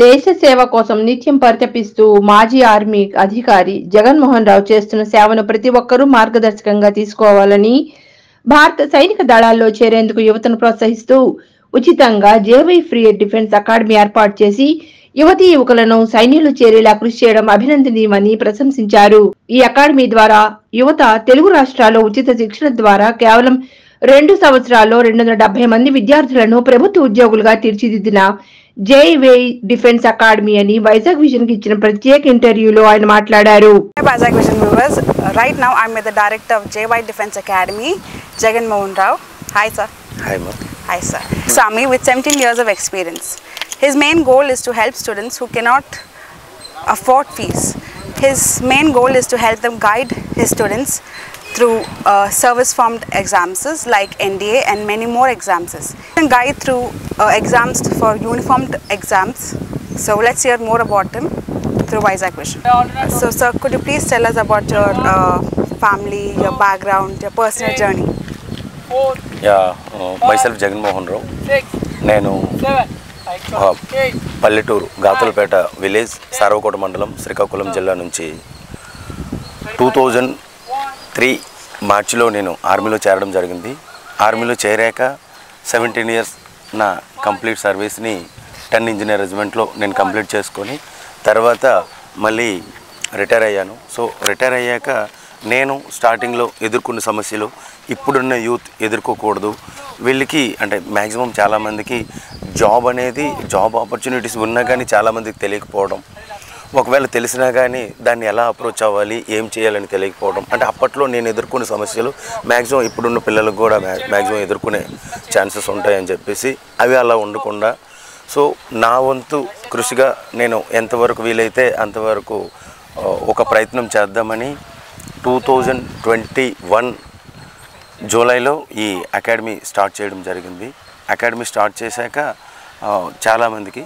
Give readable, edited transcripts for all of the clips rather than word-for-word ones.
దేశ సేవ కోసం నిత్యం పరితపిస్తూ మాజీ ఆర్మీ అధికారి జగన్మోహన్ రావు చేస్తున్న సేవను ప్రతి ఒక్కరూ మార్గదర్శకంగా తీసుకోవాలని భారత సైనిక దళాల్లో చేరేందుకు యువతను ప్రోత్సహిస్తూ ఉచితంగా జేవై ఫ్రీ డిఫెన్స్ అకాడమీ ఏర్పాటు చేసి యువతీ యువకులను సైన్యంలో చేరేలా కృషి చేయడం అభినందనీయమని ప్రశంసించారు. ఈ అకాడమీ ద్వారా యువత తెలుగు రాష్ట్రాల్లో ఉచిత శిక్షణ ద్వారా కేవలం 2 సంవత్సరాల్లో 270 మంది విద్యార్థులను ప్రభుత్వ ఉద్యోగులుగా తీర్చిదిద్దిన జేవై డిఫెన్స్ అకాడమీ అని వైజాగ్ విజన్ కి ఇచ్చిన ప్రత్యేక ఇంటర్వ్యూలో ఆయన మాట్లాడారు. Vizag vision viewers, right now I'm with the director of JY Defence Academy, Jagan Mohan Rao. Hi sir. Hi ma. Hi sir. Sami with 17 years of experience. His main goal is to help students who cannot afford fees. His main goal is to help them guide his students through service formed exams like NDA and many more exams. He can guide through exams for uniformed exams. So let's hear more about him through Vizag Vision. So sir, could you please tell us about your family, your background, your personal journey? Yeah, myself Jagan Mohan Rao. నేను పల్లెటూరు గాతులపేట village Saravakota మండలం శ్రీకాకుళం జిల్లా నుంచి 2003 మార్చిలో నేను ఆర్మీలో చేరడం జరిగింది. ఆర్మీలో చేరాక 17 ఇయర్స్ నా కంప్లీట్ సర్వీస్ని 10 ఇంజనీర్ రెజిమెంట్లో నేను కంప్లీట్ చేసుకొని తర్వాత మళ్ళీ రిటైర్ అయ్యాను. సో రిటైర్ అయ్యాక నేను స్టార్టింగ్లో ఎదుర్కొన్న సమస్యలు ఇప్పుడున్న యూత్ ఎదుర్కోకూడదు. వీళ్ళకి అంటే మ్యాక్సిమం చాలామందికి జాబ్ ఆపర్చునిటీస్ ఉన్నా కానీ చాలామందికి తెలియకపోవడం, ఒకవేళ తెలిసినా కానీ దాన్ని ఎలా అప్రోచ్ అవ్వాలి, ఏం చేయాలని తెలియకపోవడం. అంటే అప్పట్లో నేను ఎదుర్కొనే సమస్యలు మ్యాక్సిమం ఇప్పుడున్న పిల్లలకు కూడా మ్యాక్సిమం ఎదుర్కొనే ఛాన్సెస్ ఉంటాయని చెప్పేసి అవి అలా ఉండకుండా సో నా వంతు కృషిగా నేను ఎంతవరకు వీలైతే అంతవరకు ఒక ప్రయత్నం చేద్దామని 2021 జూలైలో ఈ అకాడమీ స్టార్ట్ చేయడం జరిగింది. అకాడమీ స్టార్ట్ చేశాక చాలామందికి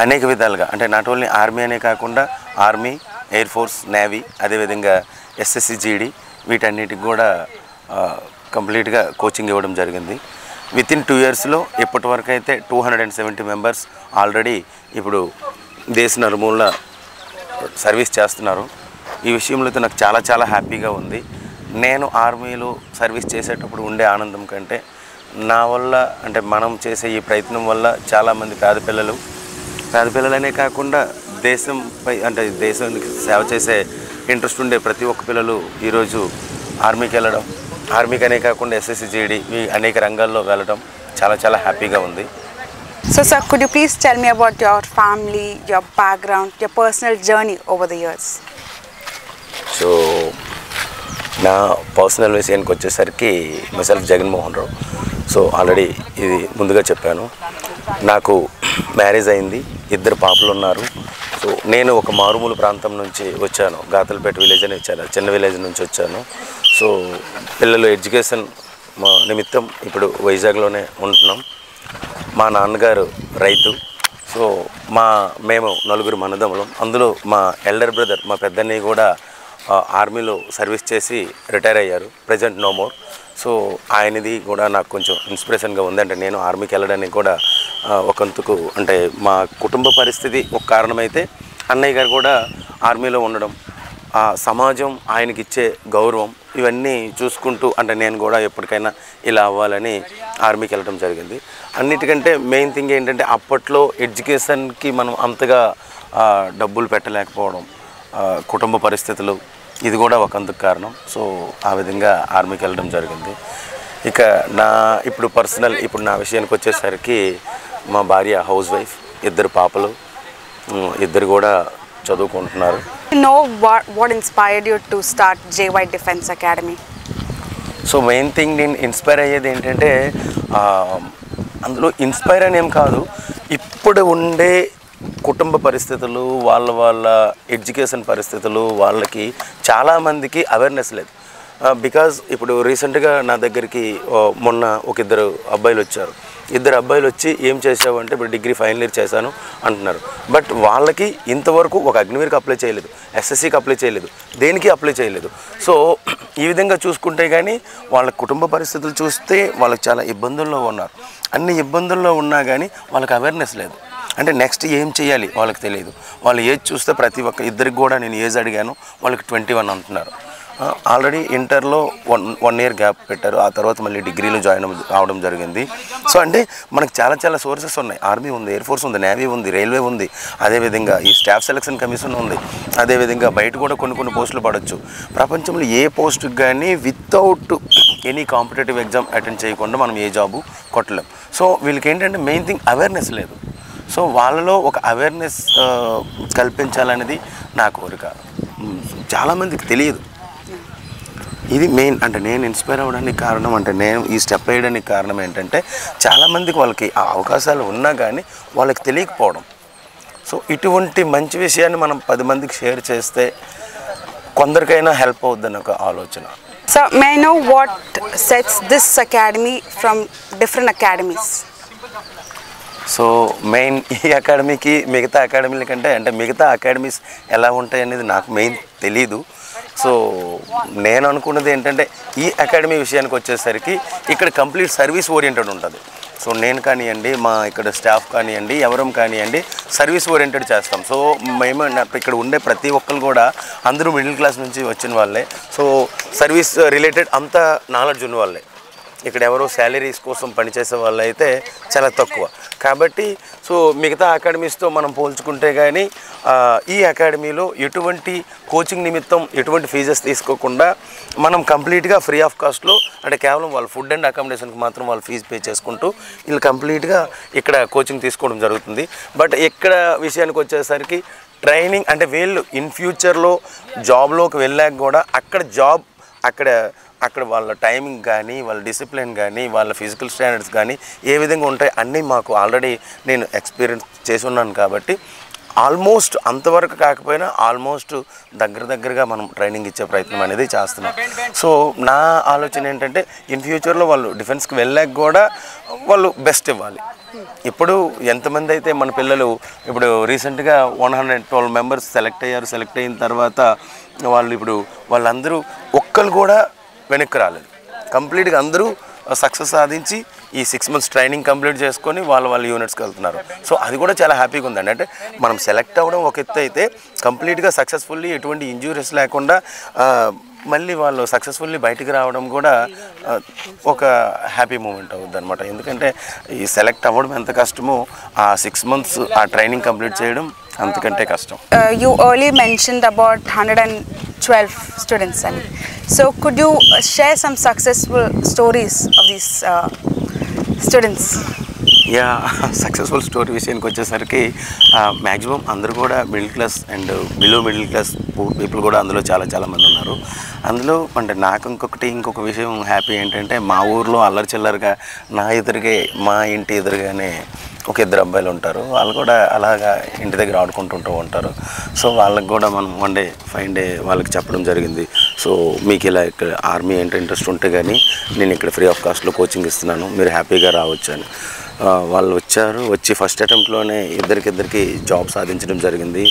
అనేక విధాలుగా అంటే నాట్ ఓన్లీ ఆర్మీ అనే కాకుండా ఆర్మీ, ఎయిర్ ఫోర్స్, నేవీ, అదేవిధంగా SSC GD వీటన్నిటికి కూడా కంప్లీట్గా కోచింగ్ ఇవ్వడం జరిగింది. వితిన్ 2 ఇయర్స్లో ఇప్పటి వరకు అయితే 270 మెంబర్స్ ఆల్రెడీ ఇప్పుడు దేశ నలుమూలన సర్వీస్ చేస్తున్నారు. ఈ విషయంలో అయితే నాకు చాలా హ్యాపీగా ఉంది. నేను ఆర్మీలో సర్వీస్ చేసేటప్పుడు ఉండే ఆనందం కంటే నా వల్ల అంటే మనం చేసే ఈ ప్రయత్నం వల్ల చాలామంది పేద పిల్లలనే కాకుండా దేశంపై అంటే దేశానికి సేవ చేసే ఇంట్రెస్ట్ ఉండే ప్రతి ఒక్క పిల్లలు ఈరోజు ఆర్మీకి వెళ్ళడం, ఆర్మీకి అనే కాకుండా SSC GD అనేక రంగాల్లో వెళ్ళడం చాలా హ్యాపీగా ఉంది. So sir, could you please tell me about your family, your background, your personal journey over the years? So నా పర్సనల్ విషయానికి వచ్చేసరికి myself Jagan Mohan Rao. So already ఇది ముందుగా చెప్పాను. నాకు మ్యారేజ్ అయింది, 2 పాపలు ఉన్నారు. సో నేను ఒక మారుమూల ప్రాంతం నుంచి వచ్చాను, గాతలపేట విలేజ్ అని చాలా చిన్న విలేజ్ నుంచి వచ్చాను. సో పిల్లలు ఎడ్యుకేషన్ నిమిత్తం ఇప్పుడు వైజాగ్లోనే ఉంటున్నాం. మా నాన్నగారు రైతు. సో మేము 4 మనదములం. అందులో మా ఎల్డర్ బ్రదర్ మా పెద్దన్నయ్య కూడా ఆర్మీలో సర్వీస్ చేసి రిటైర్ అయ్యారు, ప్రజెంట్ నో మోర్. సో ఆయనది కూడా నాకు కొంచెం ఇన్స్పిరేషన్గా ఉంది. అంటే నేను ఆర్మీకి వెళ్ళడానికి కూడా ఒకందుకు అంటే మా కుటుంబ పరిస్థితి ఒక కారణమైతే అన్నయ్య గారు కూడా ఆర్మీలో ఉండడం, ఆ సమాజం ఆయనకి ఇచ్చే గౌరవం ఇవన్నీ చూసుకుంటూ అంటే నేను కూడా ఎప్పటికైనా ఇలా అవ్వాలని ఆర్మీకి వెళ్ళడం జరిగింది. అన్నిటికంటే మెయిన్ థింగ్ ఏంటంటే అప్పట్లో ఎడ్యుకేషన్కి మనం అంతగా డబ్బులు పెట్టలేకపోవడం, కుటుంబ పరిస్థితులు ఇది కూడా ఒకందుకు కారణం. సో ఆ విధంగా ఆర్మీకి వెళ్ళడం జరిగింది. ఇక ఇప్పుడు పర్సనల్ ఇప్పుడు నా విషయానికి వచ్చేసరికి మా భార్య హౌస్ వైఫ్, 2 పాపలు, 2 కూడా చదువుకుంటున్నారు. know what inspired you to start JY Defence Academy? So main thing నేను ఇన్స్పైర్ అయ్యేది ఏంటంటే అందులో ఇన్స్పైర్ అని ఏం కాదు, ఇప్పుడు ఉండే కుటుంబ పరిస్థితులు, వాళ్ళ ఎడ్యుకేషన్ పరిస్థితులు, వాళ్ళకి చాలామందికి అవేర్నెస్ లేదు. బికాజ్ ఇప్పుడు రీసెంట్గా నా దగ్గరికి మొన్న ఒక 2 అబ్బాయిలు వచ్చారు. 2 అబ్బాయిలు వచ్చి ఏం చేసావు అంటే ఇప్పుడు డిగ్రీ ఫైనల్ ఇయర్ చేశాను అంటున్నారు. బట్ వాళ్ళకి ఇంతవరకు ఒక అగ్నివీర్కి అప్లై చేయలేదు, SSCకి అప్లై చేయలేదు, దేనికి అప్లై చేయలేదు. సో ఈ విధంగా చూసుకుంటే కానీ వాళ్ళ కుటుంబ పరిస్థితులు చూస్తే వాళ్ళకి చాలా ఇబ్బందుల్లో ఉన్నారు. అన్ని ఇబ్బందుల్లో ఉన్నా కానీ వాళ్ళకి అవేర్నెస్ లేదు. అంటే నెక్స్ట్ ఏం చేయాలి వాళ్ళకి తెలియదు. వాళ్ళు ఏజ్ చూస్తే ప్రతి ఒక్క ఇద్దరికి కూడా నేను ఏజ్ అడిగాను, వాళ్ళకి 21 అంటున్నారు. ఆల్రెడీ ఇంటర్లో వన్ ఇయర్ గ్యాప్ పెట్టారు, ఆ తర్వాత మళ్ళీ డిగ్రీలో జాయిన్ అవడం జరిగింది. సో అంటే మనకు చాలా చాలా సోర్సెస్ ఉన్నాయి. ఆర్మీ ఉంది, ఎయిర్ ఫోర్స్ ఉంది, నేవీ ఉంది, రైల్వే ఉంది, అదేవిధంగా ఈ స్టాఫ్ సెలక్షన్ కమిషన్ ఉంది, అదేవిధంగా బయట కూడా కొన్ని పోస్టులు పడవచ్చు. ప్రపంచంలో ఏ పోస్టుకి కానీ without any competitive exam attend చేయకుండా మనం ఏ జాబు కొట్టలేం. సో వీళ్ళకి ఏంటంటే మెయిన్ థింగ్ అవేర్నెస్ లేదు. సో వాళ్ళలో ఒక అవేర్నెస్ కల్పించాలనేది నా కోరిక. చాలామందికి తెలియదు. ఇది మెయిన్. అంటే నేను ఇన్స్పైర్ అవ్వడానికి కారణం, అంటే నేను ఈ స్టెప్ వేయడానికి కారణం ఏంటంటే చాలామందికి వాళ్ళకి ఆ అవకాశాలు ఉన్నా కానీ వాళ్ళకి తెలియకపోవడం. సో ఇటువంటి మంచి విషయాన్ని మనం 10 మందికి షేర్ చేస్తే కొందరికైనా హెల్ప్ అవుద్దని ఒక ఆలోచన. So may I know what sets this academy from different academies? So main ఈ అకాడమీకి మిగతా అకాడమీల కంటే, అంటే మిగతా అకాడమీస్ ఎలా ఉంటాయి అనేది నాకు మెయిన్ తెలీదు. సో నేను అనుకున్నది ఏంటంటే ఈ అకాడమీ విషయానికి వచ్చేసరికి ఇక్కడ కంప్లీట్ సర్వీస్ ఓరియంటెడ్ ఉంటుంది. సో నేను కానివ్వండి, మా ఇక్కడ స్టాఫ్ కానివ్వండి, ఎవరం కానివ్వండి, సర్వీస్ ఓరియంటెడ్ చేస్తాం. సో మేము ఇక్కడ ఉండే ప్రతి ఒక్కరు కూడా అందరూ మిడిల్ క్లాస్ నుంచి వచ్చిన వాళ్ళే. సో సర్వీస్ రిలేటెడ్ అంత నాలెడ్జ్ ఉన్న వాళ్ళే. ఇక్కడ ఎవరో శాలరీస్ కోసం పనిచేసే వాళ్ళు అయితే చాలా తక్కువ. కాబట్టి సో మిగతా అకాడమీస్తో మనం పోల్చుకుంటే కానీ ఈ అకాడమీలో ఎటువంటి కోచింగ్ నిమిత్తం ఎటువంటి ఫీజెస్ తీసుకోకుండా మనం కంప్లీట్గా ఫ్రీ ఆఫ్ కాస్ట్లో, అంటే కేవలం వాళ్ళ ఫుడ్ అండ్ అకామిడేషన్కి మాత్రం వాళ్ళు ఫీజు పే చేసుకుంటూ వీళ్ళు కంప్లీట్గా ఇక్కడ కోచింగ్ తీసుకోవడం జరుగుతుంది. బట్ ఇక్కడ విషయానికి వచ్చేసరికి ట్రైనింగ్ అంటే వీళ్ళు ఇన్ ఫ్యూచర్లో జాబ్లోకి వెళ్ళాక కూడా అక్కడ వాళ్ళ టైమింగ్ కానీ, వాళ్ళ డిసిప్లిన్ కానీ, వాళ్ళ ఫిజికల్ స్టాండర్డ్స్ కానీ ఏ విధంగా ఉంటాయి అన్నీ మాకు ఆల్రెడీ నేను ఎక్స్పీరియన్స్ చేసి ఉన్నాను. కాబట్టి ఆల్మోస్ట్ అంతవరకు కాకపోయినా ఆల్మోస్ట్ దగ్గరగా మనం ట్రైనింగ్ ఇచ్చే ప్రయత్నం అనేది చేస్తున్నాం. సో నా ఆలోచన ఏంటంటే ఇన్ ఫ్యూచర్లో వాళ్ళు డిఫెన్స్కి వెళ్ళాక కూడా వాళ్ళు బెస్ట్ ఇవ్వాలి. ఇప్పుడు ఎంతమంది అయితే మన పిల్లలు ఇప్పుడు రీసెంట్గా 112 మెంబర్స్ సెలెక్ట్ అయ్యారు. సెలెక్ట్ అయిన తర్వాత వాళ్ళందరూ ఒక్కరు కూడా వెనక్కి రాలేదు. కంప్లీట్గా అందరూ సక్సెస్ సాధించి ఈ 6 months ట్రైనింగ్ కంప్లీట్ చేసుకొని వాళ్ళ యూనిట్స్కి వెళ్తున్నారు. సో అది కూడా చాలా హ్యాపీగా ఉందండి. అంటే మనం సెలెక్ట్ అవ్వడం ఒక ఎత్తు అయితే కంప్లీట్గా సక్సెస్ఫుల్లీ ఎటువంటి ఇంజూరీస్ లేకుండా మళ్ళీ వాళ్ళు సక్సెస్ఫుల్లీ బయటికి రావడం కూడా ఒక హ్యాపీ మూమెంట్ అవుతుంది అనమాట. ఎందుకంటే ఈ సెలెక్ట్ అవ్వడం ఎంత కష్టమో ఆ 6 months ఆ ట్రైనింగ్ కంప్లీట్ చేయడం అంతకంటే కష్టం. You earlier mentioned about 112 students. So could you share some successful stories of these students? Successful story విషయానికి వచ్చేసరికి మ్యాక్సిమం అందరూ కూడా middle class and below middle class people కూడా అందులో చాలా మంది ఉన్నారు. అందులో అంటే నాకు ఇంకొక విషయం హ్యాపీ ఏంటంటే మా ఊర్లో అల్లరి చిల్లరగా మా ఇంటి ఎదురుగానే ఒక 2 అబ్బాయిలు ఉంటారు. వాళ్ళు కూడా అలాగా ఇంటి దగ్గర ఆడుకుంటూ ఉంటారు. సో వాళ్ళకి కూడా మనం ఫైన్ డే వాళ్ళకి చెప్పడం జరిగింది. సో మీకు ఇలా ఇక్కడ ఆర్మీ అంటే ఇంట్రెస్ట్ ఉంటే కానీ నేను ఇక్కడ ఫ్రీ ఆఫ్ కాస్ట్లో కోచింగ్ ఇస్తున్నాను, మీరు హ్యాపీగా రావచ్చు అని. వాళ్ళు వచ్చి ఫస్ట్ అటెంప్ట్లోనే ఇద్దరికి జాబ్ సాధించడం జరిగింది.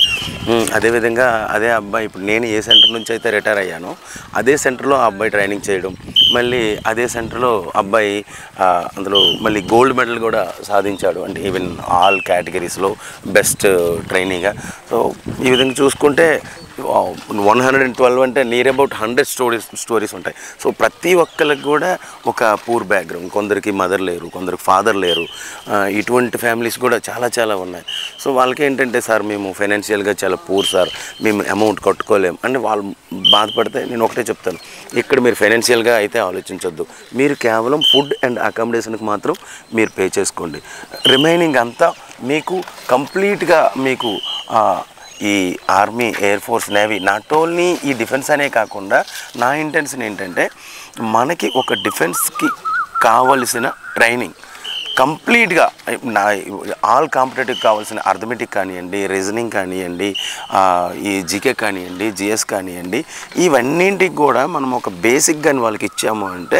అదేవిధంగా అదే అబ్బాయి ఇప్పుడు నేను ఏ సెంటర్ నుంచి అయితే రిటైర్ అయ్యానో అదే సెంటర్లో ఆ అబ్బాయి ట్రైనింగ్ చేయడం, మళ్ళీ అదే సెంటర్లో అబ్బాయి అందులో మళ్ళీ గోల్డ్ మెడల్ కూడా సాధించాడు. అంటే ఈవెన్ ఆల్ కేటగిరీస్లో బెస్ట్ ట్రైనీగా. సో ఈ విధంగా చూసుకుంటే 112 అంటే నియర్ అబౌట్ 100 స్టోరీస్ ఉంటాయి. సో ప్రతి ఒక్కరికి కూడా ఒక పూర్ బ్యాక్గ్రౌండ్, కొందరికి మదర్ లేరు, కొందరికి ఫాదర్ లేరు, ఇటువంటి ఫ్యామిలీస్ కూడా చాలా ఉన్నాయి. సో వాళ్ళకి ఏంటంటే సార్ మేము ఫైనాన్షియల్గా చాలా పూర్ సార్, మేము అమౌంట్ కట్టుకోలేం అని వాళ్ళు బాధపడితే నేను ఒకటే చెప్తాను, ఇక్కడ మీరు ఫైనాన్షియల్గా అయితే ఆలోచించొద్దు, మీరు కేవలం ఫుడ్ అండ్ అకామిడేషన్కి మాత్రం మీరు పే చేసుకోండి. రిమైనింగ్ అంతా మీకు కంప్లీట్గా మీకు ఈ army, air force, navy not only ఈ డిఫెన్స్ అనే కాకుండా నా ఇంటెన్షన్ ఏంటంటే మనకి ఒక డిఫెన్స్కి కావలసిన ట్రైనింగ్ కంప్లీట్గా ఆల్ కాంపిటేటివ్ కావాల్సిన అర్థమెటిక్ కానివ్వండి, రీజనింగ్ కానివ్వండి, ఈ జీకే కానివ్వండి, జిఎస్ కానివ్వండి, ఇవన్నింటికి కూడా మనం ఒక బేసిక్ కానీ వాళ్ళకి ఇచ్చాము అంటే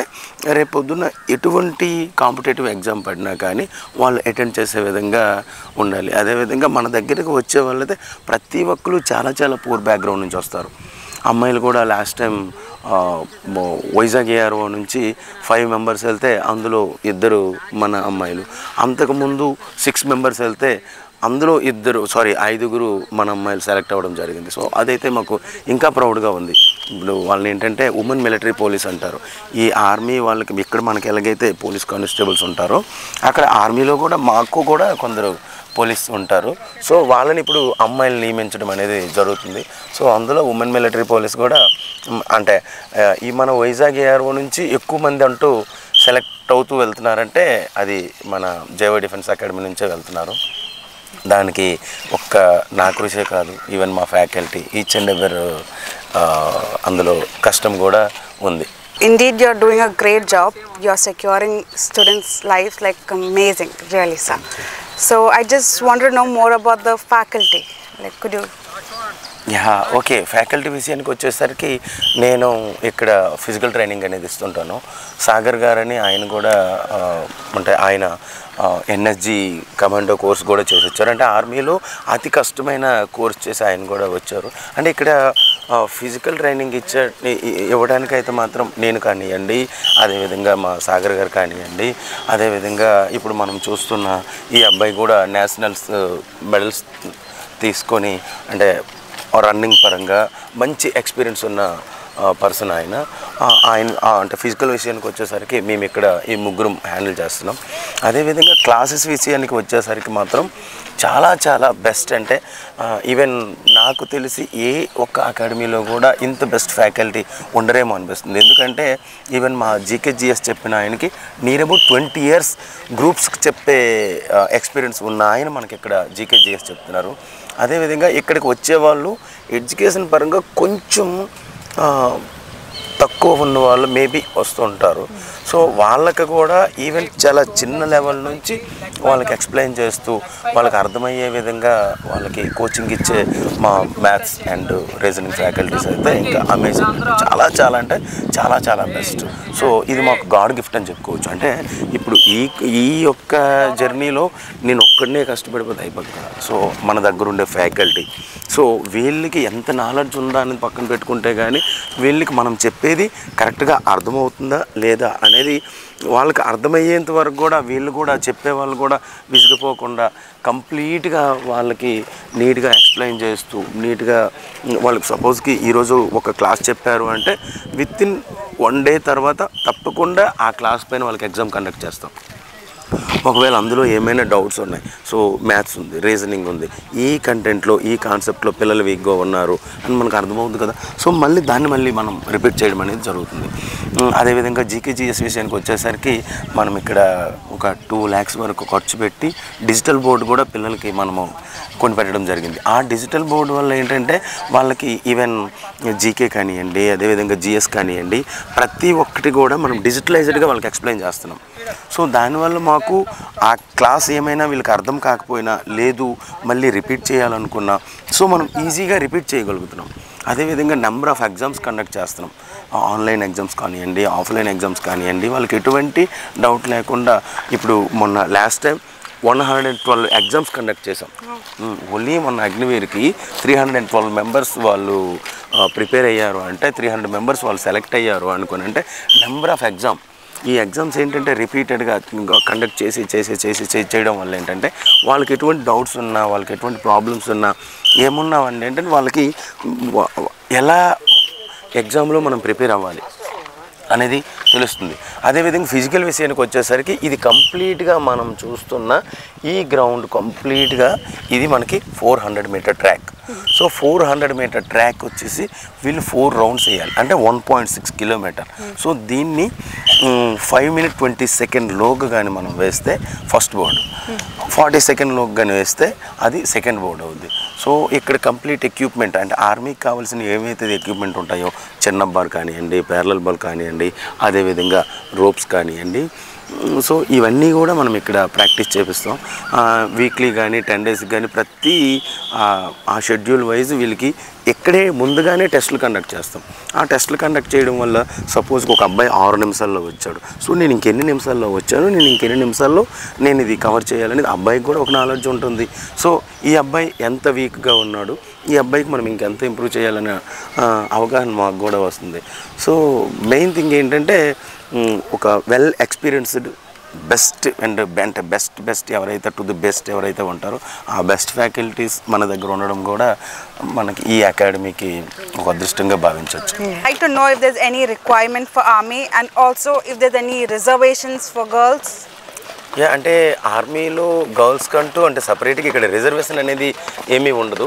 రేపొద్దున ఎటువంటి కాంపిటేటివ్ ఎగ్జామ్ పడినా కానీ వాళ్ళు అటెండ్ చేసే విధంగా ఉండాలి. అదేవిధంగా మన దగ్గరికి వచ్చే వాళ్ళైతే ప్రతి ఒక్కరు చాలా పూర్ బ్యాక్గ్రౌండ్ నుంచి వస్తారు. అమ్మాయిలు కూడా లాస్ట్ టైం వైజాగ్ ఏఆర్ఓ నుంచి 5 మెంబర్స్ వెళ్తే అందులో 2 మన అమ్మాయిలు, అంతకుముందు 6 మెంబర్స్ వెళ్తే అందులో 5గురు మన అమ్మాయిలు సెలెక్ట్ అవ్వడం జరిగింది. సో అదైతే మాకు ఇంకా ప్రౌడ్గా ఉంది. ఇప్పుడు వాళ్ళని ఏంటంటే ఉమెన్ మిలిటరీ పోలీస్ అంటారు. ఈ ఆర్మీ వాళ్ళకి ఇక్కడ మనకి ఎలాగైతే పోలీస్ కానిస్టేబుల్స్ ఉంటారో అక్కడ ఆర్మీలో కూడా మాకు కూడా కొందరు పోలీస్ ఉంటారు. సో వాళ్ళని ఇప్పుడు అమ్మాయిలు నియమించడం అనేది జరుగుతుంది. సో అందులో ఉమెన్ మిలిటరీ పోలీస్ కూడా అంటే ఈ మన వైజాగ్ ఏఆర్ఓ నుంచి ఎక్కువ మంది అంటూ సెలెక్ట్ అవుతూ వెళ్తున్నారంటే అది మన జేవై డిఫెన్స్ అకాడమీ నుంచే వెళ్తున్నారు. దానికి ఒక్క నా కృషే కాదు, ఈవెన్ మా ఫ్యాకల్టీ ఈచ్ అండ్ ఎవర్ అందులో కష్టం కూడా ఉంది. Indeed, you're doing a great job. You're securing students' lives like amazing, really, sir. So I just want to know more about the faculty. Like, could you? Okay. Faculty విషయానికి వచ్చేసరికి నేను ఇక్కడ physical training అనేది ఇస్తుంటాను. సాగర్ గారని ఆయన కూడా అంటే ఆయన ఎన్ఎస్జి కమాండో కోర్స్ కూడా చేసి వచ్చారు. అంటే ఆర్మీలో అతి కష్టమైన కోర్స్ చేసి ఆయన కూడా వచ్చారు. అంటే ఇక్కడ ఫిజికల్ ట్రైనింగ్ ఇవ్వడానికైతే మాత్రం నేను కానివ్వండి, అదేవిధంగా మా సాగర్ గారు కానివ్వండి, అదేవిధంగా ఇప్పుడు మనం చూస్తున్న ఈ అబ్బాయి కూడా నేషనల్స్ మెడల్స్ తీసుకొని అంటే రన్నింగ్ పరంగా మంచి ఎక్స్పీరియన్స్ ఉన్న పర్సన్ ఆయన అంటే ఫిజికల్ విషయానికి వచ్చేసరికి మేము ఇక్కడ ఈ ముగ్గురం హ్యాండిల్ చేస్తున్నాం. అదేవిధంగా క్లాసెస్ విషయానికి వచ్చేసరికి మాత్రం చాలా చాలా బెస్ట్. అంటే ఈవెన్ నాకు తెలిసి ఏ ఒక్క అకాడమీలో కూడా ఇంత బెస్ట్ ఫ్యాకల్టీ ఉండరేమో అనిపిస్తుంది. ఎందుకంటే ఈవెన్ మా జీకేజీఎస్ చెప్పిన ఆయనకి నియర్ అబౌట్ 20 years గ్రూప్స్కి చెప్పే ఎక్స్పీరియన్స్ ఉన్న ఆయన మనకి ఇక్కడ జీకేజీఎస్ చెప్తున్నారు. అదేవిధంగా ఇక్కడికి వచ్చేవాళ్ళు ఎడ్యుకేషన్ పరంగా కొంచెం తక్కువ ఉన్న వాళ్ళు మేబీ వస్తుంటారు. సో వాళ్ళకి కూడా ఈవెన్ చాలా చిన్న లెవెల్ నుంచి వాళ్ళకి ఎక్స్ప్లెయిన్ చేస్తూ వాళ్ళకి అర్థమయ్యే విధంగా వాళ్ళకి కోచింగ్ ఇచ్చే మా మ్యాథ్స్ అండ్ రీజనింగ్ ఫ్యాకల్టీస్ అయితే ఇంకా అమేజింగ్, చాలా చాలా అంటే చాలా చాలా బెస్ట్. సో ఇది మాకు గాడ్ గిఫ్ట్ అని చెప్పుకోవచ్చు. అంటే ఇప్పుడు ఈ యొక్క జర్నీలో నేను ఒక్కడనే కష్టపడిపోతే అయిపోతుంది. సో మన దగ్గర ఉండే ఫ్యాకల్టీ, సో వీళ్ళకి ఎంత నాలెడ్జ్ ఉందా అనేది పక్కన పెట్టుకుంటే కానీ వీళ్ళకి మనం చెప్పేది కరెక్ట్గా అర్థమవుతుందా లేదా అనేది వాళ్ళకి అర్థమయ్యేంత వరకు కూడా వీళ్ళు కూడా చెప్పేవాళ్ళు కూడా విసిగిపోకుండా కంప్లీట్గా వాళ్ళకి నీట్గా ఎక్స్ప్లెయిన్ చేస్తూ నీట్గా వాళ్ళకి సపోజ్కి ఈరోజు ఒక క్లాస్ చెప్పారు అంటే వితిన్ 1 day తర్వాత తప్పకుండా ఆ క్లాస్ పైన వాళ్ళకి ఎగ్జామ్ కండక్ట్ చేస్తాం. ఒకవేళ అందులో ఏమైనా డౌట్స్ ఉన్నాయి, సో మ్యాథ్స్ ఉంది, రీజనింగ్ ఉంది, ఈ కంటెంట్లో ఈ కాన్సెప్ట్లో పిల్లలు వీక్గా ఉన్నారు అని మనకు అర్థమవుతుంది కదా. సో దాన్ని మళ్ళీ మనం రిపీట్ చేయడం అనేది జరుగుతుంది. అదేవిధంగా జీకేజీఎస్ విషయానికి వచ్చేసరికి మనం ఇక్కడ ఒక 2 lakhs వరకు ఖర్చు పెట్టి డిజిటల్ బోర్డు కూడా పిల్లలకి మనము కొనిపెట్టడం జరిగింది. ఆ డిజిటల్ బోర్డు వల్ల ఏంటంటే వాళ్ళకి ఈవెన్ జీకే కానివ్వండి, అదేవిధంగా జిఎస్ కానివ్వండి, ప్రతి ఒక్కటి కూడా మనం డిజిటలైజ్డ్గా వాళ్ళకి ఎక్స్ప్లెయిన్ చేస్తున్నాం. సో దానివల్ల మాకు ఆ క్లాస్ ఏమైనా వీళ్ళకి అర్థం కాకపోయినా లేదు మళ్ళీ రిపీట్ చేయాలనుకున్నా సో మనం ఈజీగా రిపీట్ చేయగలుగుతున్నాం. అదేవిధంగా నెంబర్ ఆఫ్ ఎగ్జామ్స్ కండక్ట్ చేస్తున్నాం. ఆన్లైన్ ఎగ్జామ్స్ కానివ్వండి, ఆఫ్లైన్ ఎగ్జామ్స్ కానివ్వండి, వాళ్ళకి ఎటువంటి డౌట్ లేకుండా ఇప్పుడు మొన్న లాస్ట్ టైం 112 ఎగ్జామ్స్ కండక్ట్ చేసాం. ఓన్లీ మొన్న అగ్నివీర్కి 312 members వాళ్ళు ప్రిపేర్ అయ్యారు అంటే 300 members వాళ్ళు సెలెక్ట్ అయ్యారు అనుకుని అంటే నెంబర్ ఆఫ్ ఎగ్జామ్. ఈ ఎగ్జామ్స్ ఏంటంటే రిపీటెడ్గా కండక్ట్ చేయడం వల్ల ఏంటంటే వాళ్ళకి ఎటువంటి డౌట్స్ ఉన్నా వాళ్ళకి ఎటువంటి ప్రాబ్లమ్స్ ఉన్నా ఏమున్నా ఏంటంటే వాళ్ళకి ఎలా ఎగ్జామ్లో మనం ప్రిపేర్ అవ్వాలి అనేది తెలుస్తుంది. అదేవిధంగా ఫిజికల్ విషయానికి వచ్చేసరికి ఇది కంప్లీట్గా మనం చూస్తున్న ఈ గ్రౌండ్ కంప్లీట్గా ఇది మనకి 400 meter track. So 400 meter track వచ్చేసి వీళ్ళు 4 rounds వేయాలి అంటే 1.6 kilometer. సో దీన్ని 5 minutes 20 seconds లోగా కానీ మనం వేస్తే ఫస్ట్ బోర్డు, 40 seconds లోగా కానీ వేస్తే అది సెకండ్ బోర్డు అవుద్ది. సో ఇక్కడ కంప్లీట్ ఎక్విప్మెంట్ అంటే ఆర్మీకి కావాల్సిన ఏవైతే ఎక్విప్మెంట్ ఉంటాయో చిన్న బార్ కానివ్వండి, ప్యారలల్ బాల్ కానివ్వండి, అదేవిధంగా రోప్స్ కానివ్వండి, సో ఇవన్నీ కూడా మనం ఇక్కడ ప్రాక్టీస్ చేపిస్తాం. వీక్లీ కానీ 10 days కానీ ప్రతి ఆ షెడ్యూల్ వైజ్ వీళ్ళకి ఇక్కడే ముందుగానే టెస్టులు కండక్ట్ చేస్తాం. ఆ టెస్టులు కండక్ట్ చేయడం వల్ల సపోజ్కి ఒక అబ్బాయి 6 నిమిషాల్లో వచ్చాడు, సో నేను ఇంకెన్ని నిమిషాల్లో వచ్చాను, నేను ఇంకెన్ని నిమిషాల్లో నేను ఇది కవర్ చేయాలనేది అబ్బాయికి కూడా ఒక నాలెడ్జ్ ఉంటుంది. సో ఈ అబ్బాయి ఎంత వీక్గా ఉన్నాడు, ఈ అబ్బాయికి మనం ఇంకెంత ఇంప్రూవ్ చేయాలనే అవగాహన మాకు కూడా వస్తుంది. సో మెయిన్ థింగ్ ఏంటంటే ఒక వెల్ ఎక్స్పీరియన్స్డ్ బెస్ట్ అండ్ అంటే బెస్ట్ ఎవరైతే టు ది బెస్ట్ ఎవరైతే ఉంటారో ఆ బెస్ట్ ఫ్యాకల్టీస్ మన దగ్గర ఉండడం కూడా మనకి ఈ అకాడమీకి ఒక అదృష్టంగా భావించవచ్చు. I to know if there's any requirement for army and also if there's any reservations for girls. అంటే ఆర్మీలో గర్ల్స్ కంటూ అంటే సపరేట్గా ఇక్కడ రిజర్వేషన్ అనేది ఏమీ ఉండదు.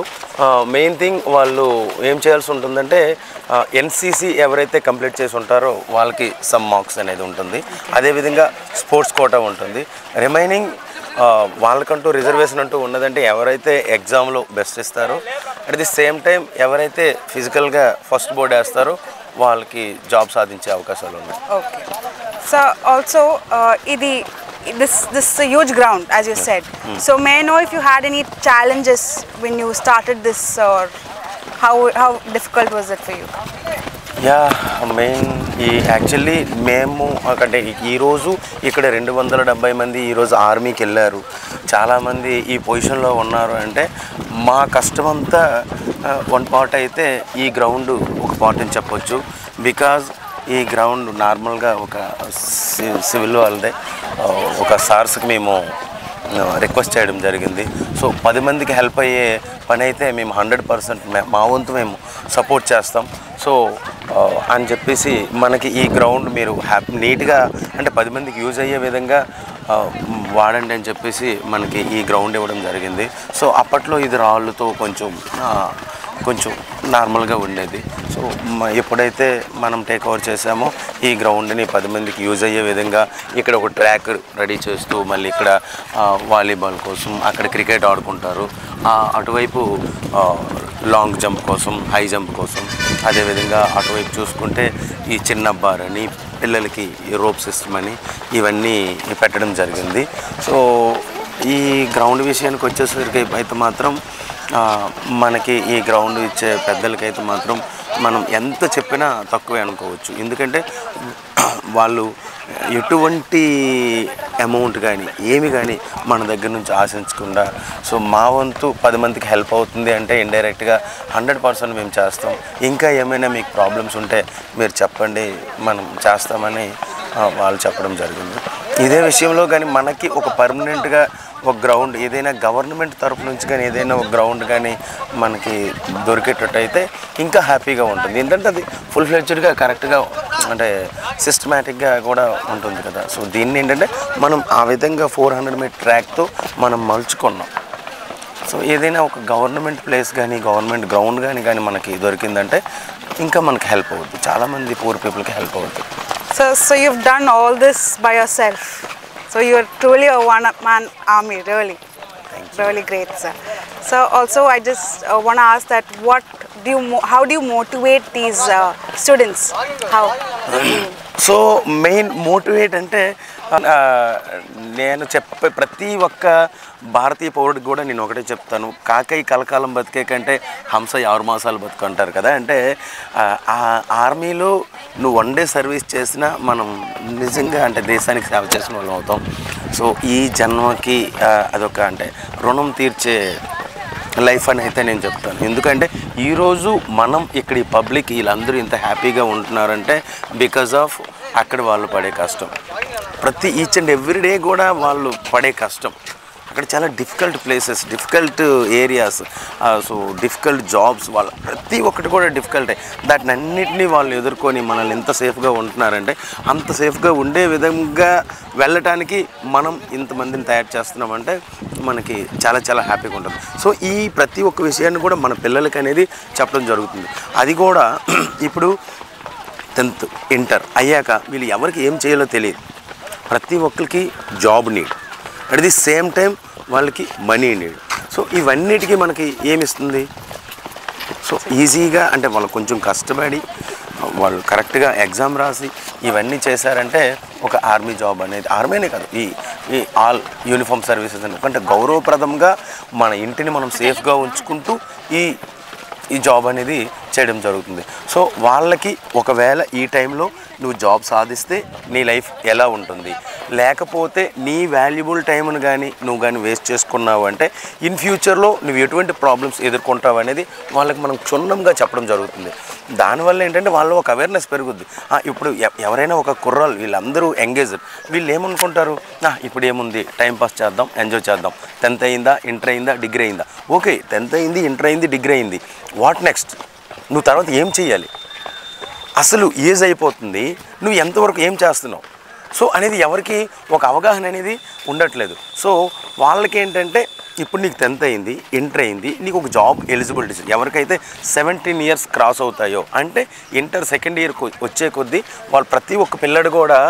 మెయిన్ థింగ్ వాళ్ళు ఏం చేయాల్సి ఉంటుందంటే ఎన్సీసీ ఎవరైతే కంప్లీట్ చేసి ఉంటారో వాళ్ళకి సమ్ మార్క్స్ అనేది ఉంటుంది. అదేవిధంగా స్పోర్ట్స్ కోటా ఉంటుంది. రిమైనింగ్ వాళ్ళకంటూ రిజర్వేషన్ అంటూ ఉన్నదంటే ఎవరైతే ఎగ్జామ్లో బెస్ట్ ఇస్తారో అట్ ది సేమ్ టైం ఎవరైతే ఫిజికల్గా ఫస్ట్ బోర్డ్ వేస్తారో వాళ్ళకి జాబ్ సాధించే అవకాశాలు ఉన్నాయి. Okay. So also this is a huge ground, as you said. So may I know if you had any challenges when you started this, or how difficult was it for you? Main actually మేము అంటే ఈరోజు ఇక్కడ 270 మంది ఈరోజు ఆర్మీకి వెళ్ళారు, చాలామంది ఈ పొజిషన్లో ఉన్నారు అంటే మా కష్టం అంతా వన్ పార్ట్ అయితే ఈ గ్రౌండ్ ఒక పార్ట్ అని చెప్పొచ్చు. బికాజ్ ఈ గ్రౌండ్ నార్మల్గా ఒక సివిల్ వాళ్ళదే ఒక సార్స్కి మేము రిక్వెస్ట్ చేయడం జరిగింది. సో 10 మందికి హెల్ప్ అయ్యే పని అయితే మేము 100% మా వంతు మేము సపోర్ట్ చేస్తాం. సో అని చెప్పేసి మనకి ఈ గ్రౌండ్ మీరు నీట్గా అంటే 10 మందికి యూజ్ అయ్యే విధంగా వాడండి అని చెప్పేసి మనకి ఈ గ్రౌండ్ ఇవ్వడం జరిగింది. సో అప్పట్లో ఇది రాళ్ళతో కొంచెం నార్మల్గా ఉండేది. సో ఎప్పుడైతే మనం టేక్ ఓవర్ చేసామో ఈ గ్రౌండ్ని 10 మందికి యూజ్ అయ్యే విధంగా ఇక్కడ ఒక ట్రాక్ రెడీ చేస్తూ మళ్ళీ ఇక్కడ వాలీబాల్ కోసం అక్కడ క్రికెట్ ఆడుకుంటారు, అటువైపు లాంగ్ జంప్ కోసం హై జంప్ కోసం, అదేవిధంగా అటువైపు చూసుకుంటే ఈ చిన్న బార్ అని పిల్లలకి రోప్ సిస్టమ్ అని ఇవన్నీ పెట్టడం జరిగింది. సో ఈ గ్రౌండ్ విషయానికి వచ్చేసరికి అయితే మాత్రం మనకి ఈ గ్రౌండ్ ఇచ్చే పెద్దలకైతే మాత్రం మనం ఎంత చెప్పినా తక్కువే అనుకోవచ్చు. ఎందుకంటే వాళ్ళు ఎటువంటి అమౌంట్ కానీ ఏమి కానీ మన దగ్గర నుంచి ఆశించకుండా సో మా వంతు 10 మందికి హెల్ప్ అవుతుంది అంటే ఇండైరెక్ట్గా 100% మేము చేస్తాం. ఇంకా ఏమైనా మీకు ప్రాబ్లమ్స్ ఉంటే మీరు చెప్పండి, మనం చేస్తామని వాళ్ళు చెప్పడం జరిగింది. ఇదే విషయంలో కానీ మనకి ఒక పర్మనెంట్గా ఒక గ్రౌండ్ ఏదైనా గవర్నమెంట్ తరఫు నుంచి కానీ ఏదైనా ఒక గ్రౌండ్ కానీ మనకి దొరికేటట్టు అయితే ఇంకా హ్యాపీగా ఉంటుంది. ఏంటంటే అది ఫుల్ ఫ్లెడ్జ్డ్గా కరెక్ట్గా అంటే సిస్టమేటిక్గా కూడా ఉంటుంది కదా. సో దీన్ని ఏంటంటే మనం ఆ విధంగా 400 మీటర్ ట్రాక్తో మనం మలుచుకున్నాం. సో ఏదైనా ఒక గవర్నమెంట్ ప్లేస్ కానీ గవర్నమెంట్ గ్రౌండ్ కానీ మనకి దొరికిందంటే ఇంకా మనకి హెల్ప్ అవుతుంది, చాలామంది పూర్ పీపుల్కి హెల్ప్ అవుతుంది. So you've done all this by yourself. So you're truly a one-man army, really. Really great, sir. So also I just want to ask that how do you motivate these students? How? So main motivate అంటే నేను చెప్పే ప్రతి ఒక్క భారతీయ పౌరుడికి కూడా నేను ఒకటే చెప్తాను, కాకై కలకాలం బతికే కంటే హంస 6 మాసాలు బతుకు అంటారు కదా. అంటే ఆ ఆర్మీలో నువ్వు 1 డే సర్వీస్ చేసినా మనం నిజంగా అంటే దేశానికి సేవ చేసిన వాళ్ళం అవుతాం. సో ఈ జన్మకి అదొక అంటే రుణం తీర్చే లైఫ్ అని అయితే నేను చెప్తాను. ఎందుకంటే ఈరోజు మనం ఇక్కడ ఈ పబ్లిక్ వీళ్ళందరూ ఇంత హ్యాపీగా ఉంటున్నారంటే బికాజ్ ఆఫ్ అక్కడ వాళ్ళు పడే కష్టం. ప్రతి ఈచ్ అండ్ ఎవ్రీ డే కూడా వాళ్ళు పడే కష్టం. అక్కడ చాలా difficult places, difficult areas, so difficult jobs, వాళ్ళ ప్రతి ఒక్కటి కూడా డిఫికల్టే. దాటిని అన్నింటినీ వాళ్ళు ఎదుర్కొని మనల్ని ఎంత సేఫ్గా ఉంటున్నారంటే అంత సేఫ్గా ఉండే విధంగా వెళ్ళటానికి మనం ఇంతమందిని తయారు చేస్తున్నామంటే మనకి చాలా చాలా హ్యాపీగా ఉంటుంది. సో ఈ ప్రతి ఒక్క విషయాన్ని కూడా మన పిల్లలకి అనేది చెప్పడం జరుగుతుంది. అది కూడా ఇప్పుడు 10th ఇంటర్ అయ్యాక వీళ్ళు ఎవరికి ఏం చేయాలో తెలియదు. ప్రతి ఒక్కరికి job need, at the same time వాళ్ళకి మనీ నీడ్. సో ఇవన్నిటికీ మనకి ఏమిస్తుంది? సో ఈజీగా అంటే వాళ్ళు కొంచెం కష్టపడి వాళ్ళు కరెక్ట్గా ఎగ్జామ్ రాసి ఇవన్నీ చేశారంటే ఒక ఆర్మీ జాబ్ అనేది, ఆర్మీనే కాదు ఈ ఆల్ యూనిఫామ్ సర్వీసెస్ అని అంటే గౌరవప్రదంగా మన ఇంటిని మనం సేఫ్గా ఉంచుకుంటూ ఈ జాబ్ అనేది చేయడం జరుగుతుంది. సో వాళ్ళకి ఒకవేళ ఈ టైంలో నువ్వు జాబ్ సాధిస్తే నీ లైఫ్ ఎలా ఉంటుంది, లేకపోతే నీ వాల్యుబుల్ టైంను కానీ నువ్వు కానీ వేస్ట్ చేసుకున్నావు అంటే ఇన్ ఫ్యూచర్లో నువ్వు ఎటువంటి ప్రాబ్లమ్స్ ఎదుర్కొంటావు అనేది వాళ్ళకి మనం క్షుణ్ణంగా చెప్పడం జరుగుతుంది. దానివల్ల ఏంటంటే వాళ్ళు ఒక అవేర్నెస్ పెరుగుద్ది. ఇప్పుడు ఎవరైనా ఒక కుర్రాళ్ళు వీళ్ళందరూ ఎంగేజ్డ్, వీళ్ళు ఏమనుకుంటారు, ఇప్పుడు ఏముంది టైంపాస్ చేద్దాం, ఎంజాయ్ చేద్దాం, 10th అయిందా, ఇంటర్ అయిందా, డిగ్రీ అయిందా, ఓకే 10th అయింది, ఇంటర్ అయింది, డిగ్రీ అయింది, వాట్ నెక్స్ట్, నువ్వు తర్వాత ఏం చేయాలి, అసలు ఏజ్ అయిపోతుంది, నువ్వు ఎంతవరకు ఏం చేస్తున్నావు సో అనేది ఎవరికి ఒక అవగాహన అనేది ఉండట్లేదు. సో వాళ్ళకి ఏంటంటే ఇప్పుడు నీకు 10th అయింది, ఇంటర్ అయింది, నీకు ఒక జాబ్ ఎలిజిబిలిటీస్ ఎవరికైతే 17 years క్రాస్ అవుతాయో అంటే ఇంటర్ 2nd year వచ్చే కొద్దీ వాళ్ళు ప్రతి ఒక్క పిల్లడు కూడా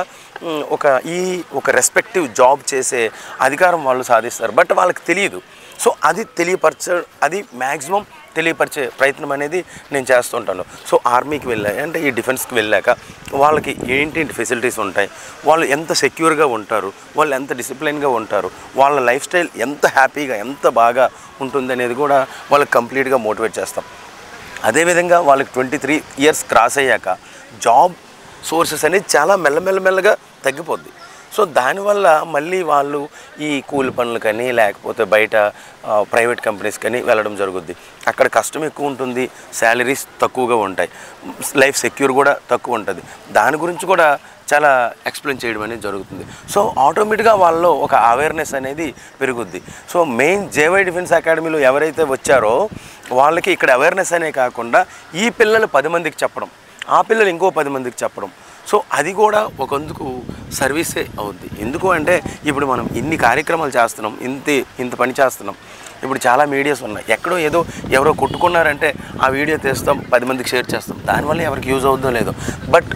ఒక రెస్పెక్టివ్ జాబ్ చేసే అధికారం వాళ్ళు సాధిస్తారు. బట్ వాళ్ళకి తెలియదు. సో అది మ్యాక్సిమం తెలియపరిచే ప్రయత్నం అనేది నేను చేస్తుంటాను. సో ఆర్మీకి వెళ్ళాక అంటే ఈ డిఫెన్స్కి వెళ్ళాక వాళ్ళకి ఏంటి ఫెసిలిటీస్ ఉంటాయి, వాళ్ళు ఎంత సెక్యూర్గా ఉంటారు, వాళ్ళు ఎంత డిసిప్లిన్గా ఉంటారు, వాళ్ళ లైఫ్ స్టైల్ ఎంత హ్యాపీగా ఎంత బాగా ఉంటుంది అనేది కూడా వాళ్ళకి కంప్లీట్గా మోటివేట్ చేస్తాం. అదేవిధంగా వాళ్ళకి 23 years క్రాస్ అయ్యాక జాబ్ సోర్సెస్ అనేది చాలా మెల్లమెల్లగా తగ్గిపోద్ది. సో దానివల్ల మళ్ళీ వాళ్ళు ఈ కూలి పనులు కానీ లేకపోతే బయట ప్రైవేట్ కంపెనీస్ కానీ వెళ్ళడం జరుగుద్ది. అక్కడ కష్టం ఎక్కువ ఉంటుంది, శాలరీస్ తక్కువగా ఉంటాయి, లైఫ్ సెక్యూర్ కూడా తక్కువ ఉంటుంది. దాని గురించి కూడా చాలా ఎక్స్ప్లెయిన్ చేయడం అనేది జరుగుతుంది. సో ఆటోమేటిక్గా వాళ్ళలో ఒక అవేర్నెస్ అనేది పెరుగుద్ది. సో మెయిన్ జేవై డిఫెన్స్ అకాడమీలో ఎవరైతే వచ్చారో వాళ్ళకి ఇక్కడ అవేర్నెస్ అనే కాకుండా ఈ పిల్లలు 10 మందికి చెప్పడం, ఆ పిల్లలు ఇంకో 10 మందికి చెప్పడం, సో అది కూడా ఒకందుకు సర్వీసే అవుద్ది. ఎందుకు అంటే ఇప్పుడు మనం ఇన్ని కార్యక్రమాలు చేస్తున్నాం, ఇంత పని చేస్తున్నాం. ఇప్పుడు చాలా మీడియాస్ ఉన్నాయి, ఎవరో కొట్టుకున్నారంటే ఆ వీడియో తీస్తాం, 10 మందికి షేర్ చేస్తాం, దానివల్ల ఎవరికి యూజ్ అవుద్దో లేదో. బట్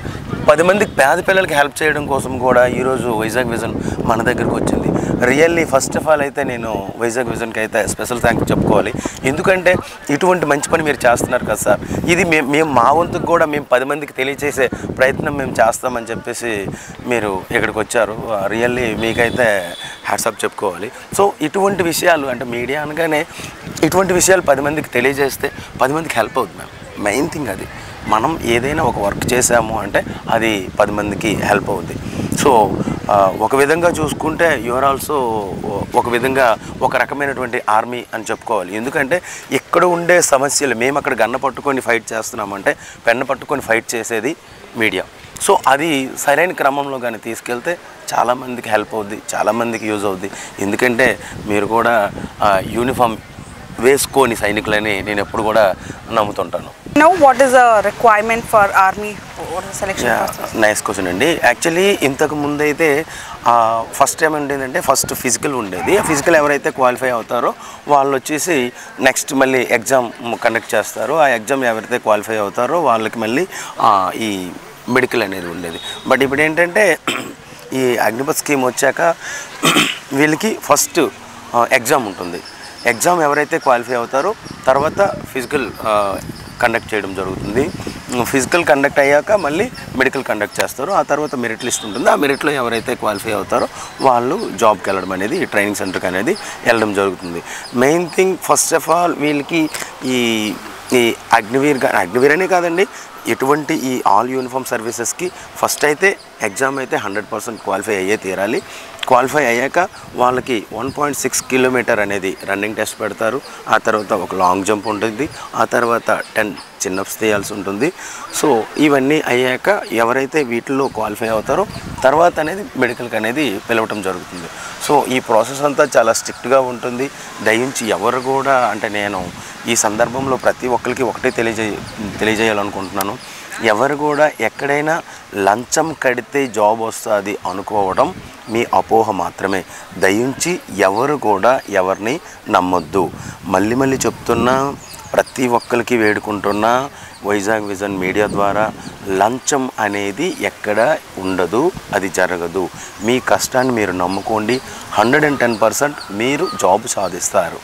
10 మందికి పేద పిల్లలకి హెల్ప్ చేయడం కోసం కూడా ఈరోజు వైజాగ్ విజన్ మన దగ్గరకు వచ్చింది. రియల్లీ ఫస్ట్ ఆఫ్ ఆల్ అయితే నేను వైజాగ్ విజన్కి అయితే స్పెషల్ థ్యాంక్స్ చెప్పుకోవాలి. ఎందుకంటే ఇటువంటి మంచి పని మీరు చేస్తున్నారు కదా సార్, ఇది మేము మా వంతుకు కూడా మేము 10 మందికి తెలియజేసే ప్రయత్నం మేము చేస్తామని చెప్పేసి మీరు ఇక్కడికి వచ్చారు. రియల్లీ మీకైతే హ్యాట్సాప్ చెప్పుకోవాలి. సో ఇటువంటి విషయాలు అంటే మీడియా అనగానే ఇటువంటి విషయాలు 10 మందికి తెలియజేస్తే 10 మందికి హెల్ప్ అవుతుంది మ్యామ్. మెయిన్ థింగ్ అది, మనం ఏదైనా ఒక వర్క్ చేసాము అంటే అది 10 మందికి హెల్ప్ అవుద్ది. సో ఒక విధంగా చూసుకుంటే యూఆర్ ఆల్సో ఒక విధంగా ఒక రకమైనటువంటి ఆర్మీ అని చెప్పుకోవాలి. ఎందుకంటే ఇక్కడ ఉండే సమస్యలు మేము అక్కడ గన్న పట్టుకొని ఫైట్ చేస్తున్నామంటే పెన్ను పట్టుకొని ఫైట్ చేసేది మీడియా. సో అది సరైన క్రమంలో కానీ తీసుకెళ్తే చాలామందికి హెల్ప్ అవుద్ది, చాలామందికి యూజ్ అవుద్ది. ఎందుకంటే మీరు కూడా యూనిఫామ్ వేసుకోని సైనికులని నేను ఎప్పుడు కూడా నమ్ముతుంటాను. Now what is the requirement for army? What is the selection process? Nice question అండి. యాక్చువల్లీ ఇంతకు ముందు అయితే ఫస్ట్ టైం ఉండేదంటే ఫస్ట్ ఫిజికల్ ఉండేది. ఆ ఫిజికల్ ఎవరైతే క్వాలిఫై అవుతారో వాళ్ళు వచ్చేసి నెక్స్ట్ మళ్ళీ ఎగ్జామ్ కండక్ట్ చేస్తారు. ఆ ఎగ్జామ్ ఎవరైతే క్వాలిఫై అవుతారో వాళ్ళకి మళ్ళీ ఈ మెడికల్ అనేది ఉండేది. బట్ ఇప్పుడు ఏంటంటే ఈ అగ్నిపథ్ స్కీమ్ వచ్చాక వీళ్ళకి ఫస్ట్ ఎగ్జామ్ ఉంటుంది. ఎగ్జామ్ ఎవరైతే క్వాలిఫై అవుతారో తర్వాత ఫిజికల్ కండక్ట్ చేయడం జరుగుతుంది. ఫిజికల్ కండక్ట్ అయ్యాక మళ్ళీ మెడికల్ కండక్ట్ చేస్తారు. ఆ తర్వాత మెరిట్ లిస్ట్ ఉంటుంది. ఆ మెరిట్లో ఎవరైతే క్వాలిఫై అవుతారో వాళ్ళు జాబ్కి వెళ్ళడం అనేది ట్రైనింగ్ సెంటర్కి అనేది వెళ్ళడం జరుగుతుంది. Main thing first of all వీళ్ళకి ఈ అగ్నివీర్ అనే కాదండి, ఎటువంటి ఈ ఆల్ యూనిఫామ్ సర్వీసెస్కి ఫస్ట్ అయితే ఎగ్జామ్ అయితే 100% క్వాలిఫై అయ్యే తీరాలి. క్వాలిఫై అయ్యాక వాళ్ళకి 1.6 kilometer అనేది రన్నింగ్ టెస్ట్ పెడతారు. ఆ తర్వాత ఒక లాంగ్ జంప్ ఉంటుంది. ఆ తర్వాత 10 చిన్నప్స్ తీయాల్సి ఉంటుంది. సో ఇవన్నీ అయ్యాక ఎవరైతే వీటిల్లో క్వాలిఫై అవుతారో తర్వాత అనేది మెడికల్కి అనేది పిలవటం జరుగుతుంది. సో ఈ ప్రాసెస్ అంతా చాలా స్ట్రిక్ట్గా ఉంటుంది. దయించి ఎవరు కూడా అంటే నేను ఈ సందర్భంలో ప్రతి ఒక్కరికి ఒకటే తెలియజేయాలనుకుంటున్నాను. ఎవరు కూడా ఎక్కడైనా లంచం కడితే జాబ్ వస్తుంది అనుకోవడం మీ అపోహ మాత్రమే. దయించి ఎవరు కూడా ఎవరిని నమ్మొద్దు. మళ్ళీ చెప్తున్నా, ప్రతి ఒక్కరికి వేడుకుంటున్నా, వైజాగ్ విజన్ మీడియా ద్వారా లంచం అనేది ఎక్కడ ఉండదు, అది జరగదు. మీ కష్టాన్ని మీరు నమ్ముకోండి, 110% మీరు జాబ్ సాధిస్తారు.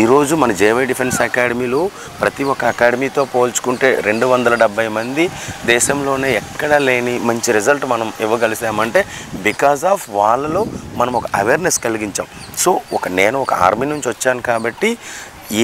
ఈరోజు మన జేవై డిఫెన్స్ అకాడమీలో ప్రతి ఒక్క అకాడమీతో పోల్చుకుంటే 270 మంది దేశంలోనే ఎక్కడ లేని మంచి రిజల్ట్ మనం ఇవ్వగలిసామంటే బికాజ్ ఆఫ్ వాళ్ళలో మనం ఒక అవేర్నెస్ కలిగించాం. సో నేను ఒక ఆర్మీ నుంచి వచ్చాను కాబట్టి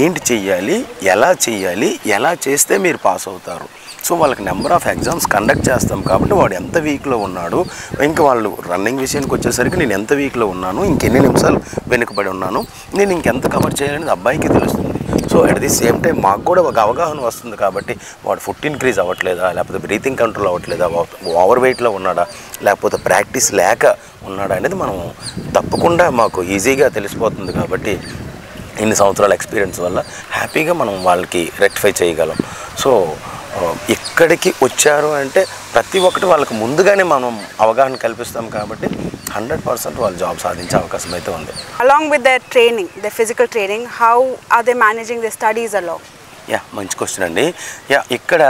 ఏంటి చెయ్యాలి, ఎలా చెయ్యాలి, ఎలా చేస్తే మీరు పాస్ అవుతారు. సో వాళ్ళకి నెంబర్ ఆఫ్ ఎగ్జామ్స్ కండక్ట్ చేస్తాం కాబట్టి వాడు ఎంత వీక్లో ఉన్నాడు, ఇంకా వాళ్ళు రన్నింగ్ విషయానికి వచ్చేసరికి నేను ఎంత వీక్లో ఉన్నాను, ఇంకెన్ని నిమిషాలు వెనుకబడి ఉన్నాను, నేను ఇంకెంత కవర్ చేయాలనేది అబ్బాయికి తెలుస్తుంది. So at the same time మాకు కూడా ఒక అవగాహన వస్తుంది కాబట్టి వాడు ఫుట్ ఇంక్రీజ్ అవ్వట్లేదా, లేకపోతే బ్రీతింగ్ కంట్రోల్ అవ్వట్లేదా, ఓవర్ వెయిట్లో ఉన్నాడా, లేకపోతే ప్రాక్టీస్ లేక ఉన్నాడా అనేది మనం తప్పకుండా మాకు ఈజీగా తెలిసిపోతుంది. కాబట్టి ఇన్ని సంవత్సరాల ఎక్స్పీరియన్స్ వల్ల హ్యాపీగా మనం వాళ్ళకి రెక్టిఫై చేయగలం. సో ఇక్కడికి వచ్చారు అంటే ప్రతి ఒక్కటి వాళ్ళకి ముందుగానే మనం అవగాహన కల్పిస్తాం కాబట్టి 100% వాళ్ళు జాబ్ సాధించే అవకాశం అయితే ఉంది. Along with their training, their physical training, how are they managing their studies along? మంచి క్వశ్చన్ అండి. ఇక్కడ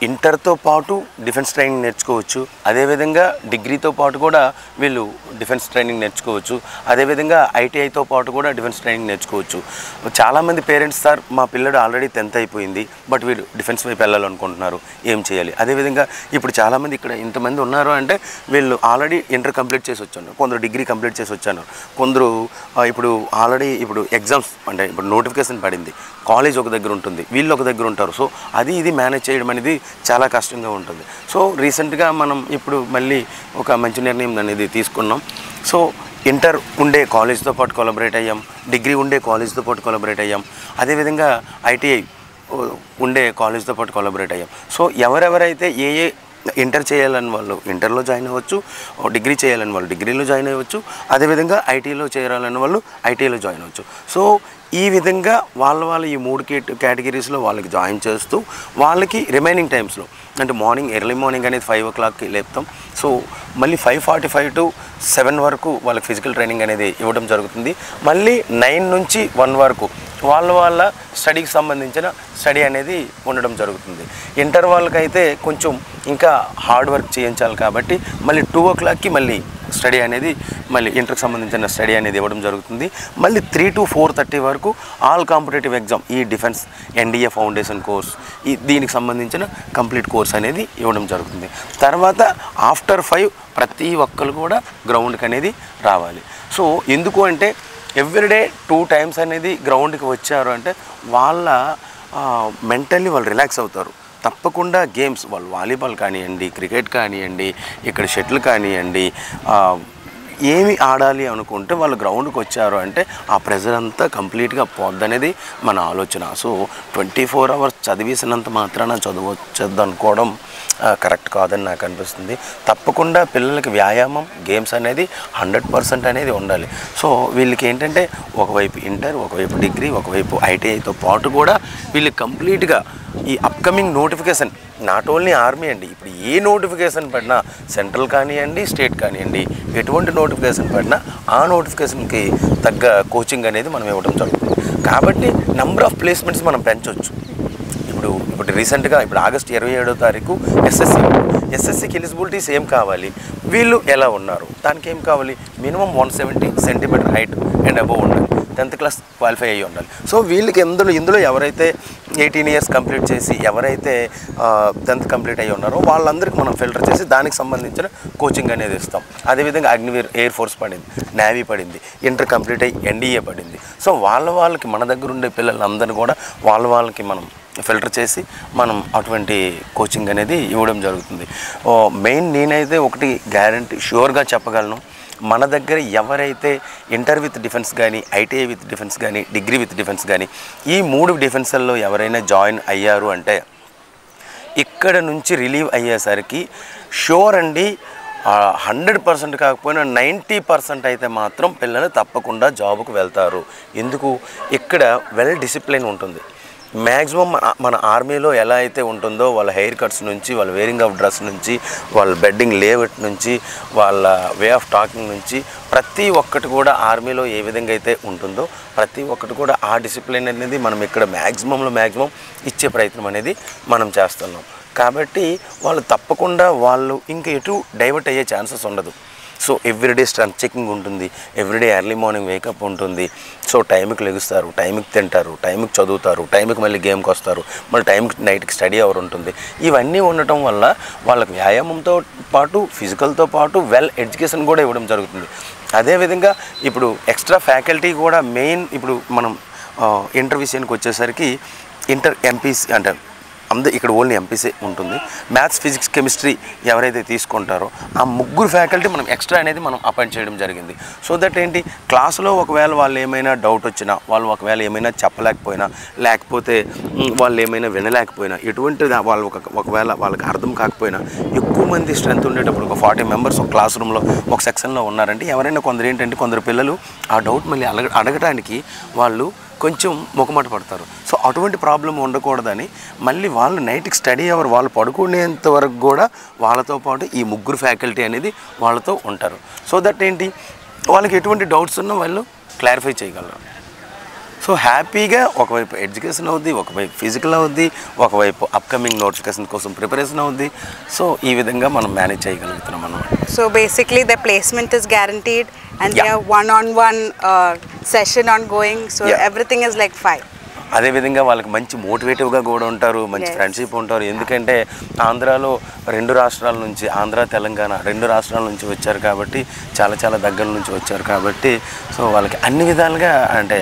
ఇంటర్తో పాటు డిఫెన్స్ ట్రైనింగ్ నేర్చుకోవచ్చు, అదేవిధంగా డిగ్రీతో పాటు కూడా వీళ్ళు డిఫెన్స్ ట్రైనింగ్ నేర్చుకోవచ్చు, అదేవిధంగా ఐటీఐతో పాటు కూడా డిఫెన్స్ ట్రైనింగ్ నేర్చుకోవచ్చు. చాలామంది పేరెంట్స్ సార్ మా పిల్లడు ఆల్రెడీ 10th అయిపోయింది బట్ వీడు డిఫెన్స్ వైపు వెళ్ళాలనుకుంటున్నారు, ఏం చేయాలి? అదేవిధంగా ఇప్పుడు చాలామంది ఇక్కడ ఇంతమంది ఉన్నారు అంటే వీళ్ళు ఆల్రెడీ ఇంటర్ కంప్లీట్ చేసి వచ్చాను, కొందరు డిగ్రీ కంప్లీట్ చేసి వచ్చాను, కొందరు ఇప్పుడు ఆల్రెడీ ఎగ్జామ్స్ అంటే ఇప్పుడు నోటిఫికేషన్ పడింది, కాలేజ్ ఒక దగ్గర ఉంటుంది, వీళ్ళు ఒక దగ్గర ఉంటారు. సో అది ఇది మేనేజ్ చేయడం అనేది చాలా కష్టంగా ఉంటుంది. సో రీసెంట్గా మనం ఇప్పుడు మళ్ళీ ఒక మంచి నిర్ణయం అనేది తీసుకున్నాం. సో ఇంటర్ ఉండే కాలేజ్తో పాటు కొలబరేట్ అయ్యాం, డిగ్రీ ఉండే కాలేజ్తో పాటు కొలబరేట్ అయ్యాం, అదేవిధంగా ఐటీఐ ఉండే కాలేజ్తో పాటు కొలబరేట్ అయ్యాం. సో ఎవరెవరైతే ఏ ఇంటర్ చేయాలని వాళ్ళు ఇంటర్లో జాయిన్ అవ్వచ్చు, డిగ్రీ చేయాలని వాళ్ళు డిగ్రీలో జాయిన్ అవ్వచ్చు, అదేవిధంగా ఐటీలో చేరాలని వాళ్ళు ఐటీలో జాయిన్ అవ్వచ్చు. సో ఈ విధంగా వాళ్ళ ఈ 3 కేటగిరీస్లో వాళ్ళకి జాయిన్ చేస్తూ వాళ్ళకి రిమైనింగ్ టైమ్స్లో అంటే ఎర్లీ మార్నింగ్ అనేది 5 o'clockకి లేపుతాం. సో మళ్ళీ 5:45 to 7 వరకు వాళ్ళకి ఫిజికల్ ట్రైనింగ్ అనేది ఇవ్వడం జరుగుతుంది. మళ్ళీ 9 నుంచి 1 వరకు వాళ్ళ స్టడీకి సంబంధించిన స్టడీ అనేది ఉండడం జరుగుతుంది. ఇంటర్ వాళ్ళకైతే కొంచెం ఇంకా హార్డ్ వర్క్ చేయించాలి కాబట్టి మళ్ళీ 2 o'clockకి మళ్ళీ స్టడీ అనేది మళ్ళీ ఇంటర్కి సంబంధించిన స్టడీ అనేది ఇవ్వడం జరుగుతుంది. మళ్ళీ 3 to 4:30 వరకు ఆల్ కాంపిటేటివ్ ఎగ్జామ్ ఈ డిఫెన్స్ ఎన్డీఏ ఫౌండేషన్ కోర్స్ దీనికి సంబంధించిన కంప్లీట్ కోర్స్ అనేది ఇవ్వడం జరుగుతుంది. తర్వాత ఆఫ్టర్ 5 ప్రతి ఒక్కరు కూడా గ్రౌండ్కి అనేది రావాలి. సో ఎందుకు అంటే ఎవ్రీడే 2 times అనేది గ్రౌండ్కి వచ్చారు అంటే వాళ్ళ మెంటల్లీ వాళ్ళు రిలాక్స్ అవుతారు. తప్పకుండా గేమ్స్ వాళ్ళు వాలీబాల్ కానివ్వండి, క్రికెట్ కానివ్వండి, ఇక్కడ షటిల్ కానివ్వండి, ఏమి ఆడాలి అనుకుంటే వాళ్ళు గ్రౌండ్కి వచ్చారు అంటే ఆ ప్రెజర్ అంతా కంప్లీట్గా పోద్దనేది మన ఆలోచన. సో 24 hours చదివేసినంత మాత్రాన చదవచ్చద్దు అనుకోవడం కరెక్ట్ కాదని నాకు అనిపిస్తుంది. తప్పకుండా పిల్లలకి వ్యాయామం గేమ్స్ అనేది 100% అనేది ఉండాలి. సో వీళ్ళకి ఏంటంటే ఒకవైపు ఇంటర్, ఒకవైపు డిగ్రీ, ఒకవైపు ఐటీఐతో పాటు కూడా వీళ్ళకి కంప్లీట్గా ఈ upcoming notification not only army అండి, ఇప్పుడు ఏ నోటిఫికేషన్ పడినా సెంట్రల్ కానివ్వండి, స్టేట్ కానివ్వండి, ఎటువంటి నోటిఫికేషన్ పడినా ఆ నోటిఫికేషన్కి తగ్గ కోచింగ్ అనేది మనం ఇవ్వడం జరుగుతుంది. కాబట్టి నెంబర్ ఆఫ్ ప్లేస్మెంట్స్ మనం పెంచవచ్చు. ఇప్పుడు రీసెంట్గా ఇప్పుడు ఆగస్ట్ 27వ తారీఖు ఎస్ఎస్సికి ఎలిజిబిలిటీస్ ఏం కావాలి, వీళ్ళు ఎలా ఉన్నారు, దానికి ఏం కావాలి, minimum 170 centimeter height and above ఉండాలి, 10th class క్వాలిఫై అయ్యి ఉండాలి. సో వీళ్ళకి ఇందులో ఎవరైతే 18 years కంప్లీట్ చేసి ఎవరైతే 10th కంప్లీట్ అయ్యి ఉన్నారో వాళ్ళందరికీ మనం ఫిల్టర్ చేసి దానికి సంబంధించిన కోచింగ్ అనేది ఇస్తాం. అదేవిధంగా అగ్నివీర్ ఎయిర్ ఫోర్స్ పడింది, నేవీ పడింది, ఇంటర్ కంప్లీట్ అయ్యి ఎన్డీఏ పడింది. సో వాళ్ళకి మన దగ్గర ఉండే పిల్లలందరినీ కూడా వాళ్ళకి మనం ఫిల్టర్ చేసి మనం అటువంటి కోచింగ్ అనేది ఇవ్వడం జరుగుతుంది. మెయిన్ నేనైతే ఒకటి గ్యారంటీ షూర్గా చెప్పగలను, మన దగ్గర ఎవరైతే ఇంటర్ విత్ డిఫెన్స్ కానీ, ఐటీఐ విత్ డిఫెన్స్ కానీ, డిగ్రీ విత్ డిఫెన్స్ కానీ ఈ 3 డిఫెన్స్ల్లో ఎవరైనా జాయిన్ అయ్యారు అంటే ఇక్కడ నుంచి రిలీవ్ అయ్యేసరికి షూర్ అండి 100% కాకపోయినా 90% అయితే మాత్రం పిల్లలు తప్పకుండా జాబ్కు వెళ్తారు. ఎందుకు, ఇక్కడ వెల్ డిసిప్లిన్ ఉంటుంది. మ్యాక్సిమం మన ఆర్మీలో ఎలా అయితే ఉంటుందో వాళ్ళ హెయిర్ కట్స్ నుంచి, వాళ్ళ వేరింగ్ ఆఫ్ డ్రెస్ నుంచి, వాళ్ళ బెడ్డింగ్ లేఅవుట్ నుంచి, వాళ్ళ వే ఆఫ్ టాకింగ్ నుంచి ప్రతి ఒక్కటి కూడా ఆర్మీలో ఏ విధంగా అయితే ఉంటుందో ప్రతి ఒక్కటి కూడా ఆ డిసిప్లిన్ అనేది మనం ఇక్కడ మ్యాక్సిమం ఇచ్చే ప్రయత్నం అనేది మనం చేస్తున్నాం. కాబట్టి వాళ్ళు తప్పకుండా ఇంక ఎటు డైవర్ట్ అయ్యే ఛాన్సెస్ ఉండదు. సో ఎవ్రీడే స్ట్రెంత్ చెకింగ్ ఉంటుంది, ఎవ్రీడే ఎర్లీ మార్నింగ్ వేకప్ ఉంటుంది. సో టైంకి లెగుస్తారు, టైంకి తింటారు, టైంకి చదువుతారు, టైంకి మళ్ళీ గేమ్కి వస్తారు, మళ్ళీ టైంకి నైట్కి స్టడీ అవర్ ఉంటుంది. ఇవన్నీ ఉండటం వల్ల వాళ్ళకి వ్యాయామంతో పాటు ఫిజికల్తో పాటు వెల్ ఎడ్యుకేషన్ కూడా ఇవ్వడం జరుగుతుంది. అదేవిధంగా ఇప్పుడు ఎక్స్ట్రా ఫ్యాకల్టీ కూడా మెయిన్ ఇప్పుడు మనం ఇంటర్ విషయానికి వచ్చేసరికి ఇంటర్ ఎంపీసీ అంటే ఇక్కడ ఓన్లీ ఎంపీసీ ఉంటుంది. మ్యాథ్స్, ఫిజిక్స్, కెమిస్ట్రీ ఎవరైతే తీసుకుంటారో ఆ ముగ్గురు ఫ్యాకల్టీ మనం ఎక్స్ట్రా అనేది మనం అపాయింట్ చేయడం జరిగింది. సో దట్ ఏంటి, క్లాసులో ఒకవేళ వాళ్ళు ఏమైనా డౌట్ వచ్చినా, వాళ్ళు ఒకవేళ ఏమైనా చెప్పలేకపోయినా, లేకపోతే వాళ్ళు ఏమైనా వినలేకపోయినా, ఎటువంటి వాళ్ళు ఒకవేళ వాళ్ళకి అర్థం కాకపోయినా, ఎక్కువ మంది స్ట్రెంత్ ఉండేటప్పుడు ఒక 40 మెంబర్స్ ఒక క్లాస్ రూమ్లో ఒక సెక్షన్లో ఉన్నారంటే ఎవరైనా కొందరు పిల్లలు ఆ డౌట్ మళ్ళీ అడగడానికి వాళ్ళు కొంచెం మొకమాట పడతారు. సో అటువంటి ప్రాబ్లం ఉండకూడదని మళ్ళీ వాళ్ళు నైట్కి స్టడీ అవర్ వాళ్ళు పడుకునేంత వరకు కూడా వాళ్ళతో పాటు ఈ ముగ్గురు ఫ్యాకల్టీ అనేది వాళ్ళతో ఉంటారు. సో దట్ ఏంటి, వాళ్ళకి ఎటువంటి డౌట్స్ ఉన్నా వాళ్ళు క్లారిఫై చేయగలరు. సో హ్యాపీగా ఒకవైపు ఎడ్యుకేషన్ అవుద్ది, ఒకవైపు ఫిజికల్ అవుద్ది, ఒకవైపు అప్కమింగ్ నోటిఫికేషన్ కోసం ప్రిపరేషన్ అవుద్ది. సో ఈ విధంగా మనం మేనేజ్ చేయగలుగుతున్నాం అన్నమాట. So basically the placement is guaranteed and they have one-on-one session ongoing, so everything is like fine. అదేవిధంగా వాళ్ళకి మంచి మోటివేటివ్గా కూడా ఉంటారు, మంచి ఫ్రెండ్షిప్ ఉంటారు. ఎందుకంటే ఆంధ్రాలో 2 రాష్ట్రాల నుంచి, ఆంధ్ర తెలంగాణ 2 రాష్ట్రాల నుంచి వచ్చారు కాబట్టి, చాలా దగ్గర నుంచి వచ్చారు కాబట్టి, సో వాళ్ళకి అన్ని విధాలుగా అంటే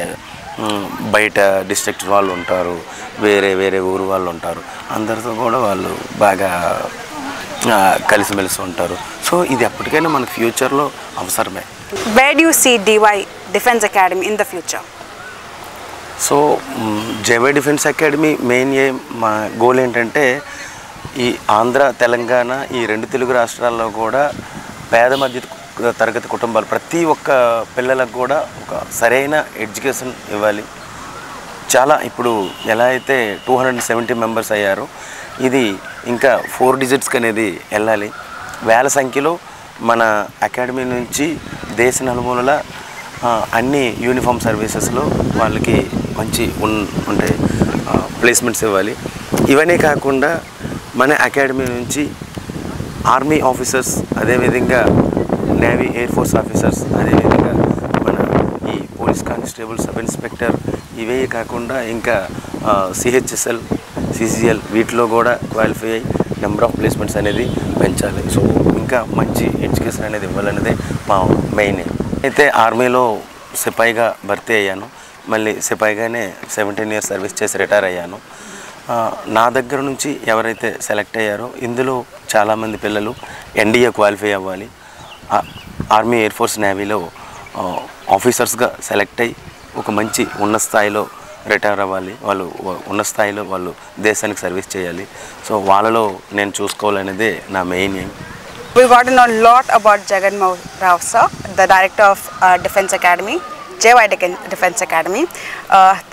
బయట డిస్ట్రిక్ట్ వాళ్ళు ఉంటారు, వేరే ఊరు వాళ్ళు ఉంటారు, అందరితో కూడా వాళ్ళు బాగా కలిసిమెలిసి ఉంటారు. సో ఇది ఎప్పటికైనా మనకు ఫ్యూచర్లో అవసరమే. Where do you see DY Defence Academy in the future? So JY defence academy main మా గోల్ ఏంటంటే ఈ ఆంధ్ర తెలంగాణ ఈ 2 తెలుగు రాష్ట్రాల్లో కూడా పేద మధ్య తరగతి కుటుంబాలు ప్రతి ఒక్క పిల్లలకు కూడా ఒక సరైన ఎడ్యుకేషన్ ఇవ్వాలి. చాలా ఇప్పుడు ఎలా అయితే 270 మెంబర్స్ అయ్యారో ఇది ఇంకా 4 డిజిట్స్కి అనేది వెళ్ళాలి. వేల సంఖ్యలో మన అకాడమీ నుంచి దేశ నలుమూలల అన్ని యూనిఫామ్ సర్వీసెస్లో వాళ్ళకి మంచి ఉంటే ప్లేస్మెంట్స్ ఇవ్వాలి. ఇవన్నీ కాకుండా మన అకాడమీ నుంచి ఆర్మీ ఆఫీసర్స్, అదేవిధంగా నేవీ ఎయిర్ ఫోర్స్ ఆఫీసర్స్, అదేవిధంగా మన ఈ పోలీస్ కానిస్టేబుల్, సబ్ ఇన్స్పెక్టర్, ఇవే కాకుండా ఇంకా CHSL, CCL వీటిలో కూడా క్వాలిఫై అయ్యి నెంబర్ ఆఫ్ ప్లేస్మెంట్స్ అనేది పెంచాలి. సో ఇంకా మంచి ఎడ్యుకేషన్ అనేది ఇవ్వాలనేదే మా మెయిన్. అయితే ఆర్మీలో సిపాయిగా భర్తీ అయ్యాను, మళ్ళీ సిపాయిగానే 17 ఇయర్స్ సర్వీస్ చేసి రిటైర్ అయ్యాను. నా దగ్గర నుంచి ఎవరైతే సెలెక్ట్ అయ్యారో ఇందులో చాలామంది పిల్లలు NDA క్వాలిఫై అవ్వాలి, ఆర్మీ, ఎయిర్ ఫోర్స్, నేవీలో ఆఫీసర్స్గా సెలెక్ట్ అయ్యి ఒక మంచి ఉన్నత స్థాయిలో రిటైర్ అవ్వాలి. వాళ్ళు ఉన్నత స్థాయిలో వాళ్ళు దేశానికి సర్వీస్ చేయాలి. సో వాళ్ళలో నేను చూసుకోవాలనేదే నా main aim. We got to know a lot about Jagan Mohan Rao sir, the director of Defence Academy, JY Defence Academy.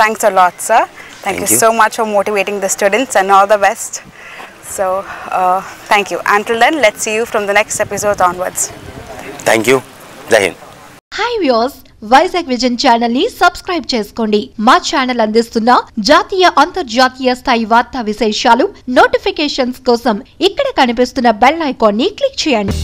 Thanks a lot, sir. Thank you so much for motivating the students, and all the best. So thank you. Until then, let's see you from the next episode onwards. Thank you. Jai Hind. Hi viewers, Vizag vision channel ని subscribe చేసుకోండి. మా channel అందిస్తున్న జాతీయ అంతర్జాతీయ స్థాయి వార్తా విశేషాలు notifications కోసం ఇక్కడ కనిపిస్తున్న బెల్ ఐకాన్ ని క్లిక్ చేయండి.